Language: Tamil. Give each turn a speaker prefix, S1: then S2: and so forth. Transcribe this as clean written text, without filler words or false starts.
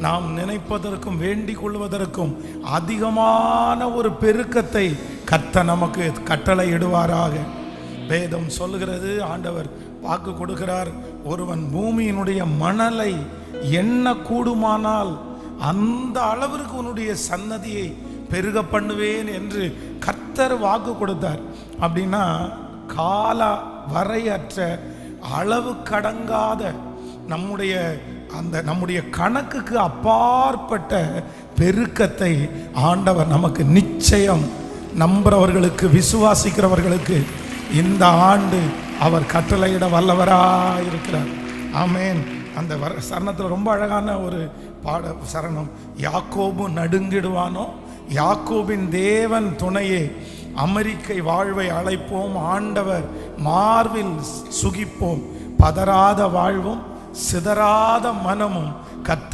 S1: நாம் நினைப்பதற்கும் வேண்டிக் கொள்வதற்கும் அதிகமான ஒரு பெருக்கத்தை கர்த்தர் நமக்கு கட்டளை இடுவாராக. வேதம் சொல்லுகிறது, ஆண்டவர் வாக்கு கொடுக்கிறார், ஒருவன் பூமியினுடைய மணலை எண்ண கூடுமானால் அந்த அளவிற்கு உன்னுடைய சன்னதியை பெருக பண்ணுவேன் என்று கர்த்தர் வாக்கு கொடுத்தார். அப்படின்னா கால வரையற்ற அளவு கடங்காத நம்முடைய கணக்குக்கு அப்பாற்பட்ட பெருக்கத்தை ஆண்டவர் நமக்கு நிச்சயம் நம்புறவர்களுக்கு, விசுவாசிக்கிறவர்களுக்கு இந்த ஆண்டு அவர் கட்டளையிட வல்லவராக இருக்கிறார். ஆமேன். அந்த சரணத்தில் ரொம்ப அழகான ஒரு சரணம், யாக்கோபு நடுங்கிடுவானோ, யாக்கோபின் தேவன் துணையே, அமெரிக்கை வாழ்வை அழைப்போம், ஆண்டவர் மார்பில் சுகிப்போம், பதறாத வாழ்வும் சிதறாத மனமும் கர்த்தர்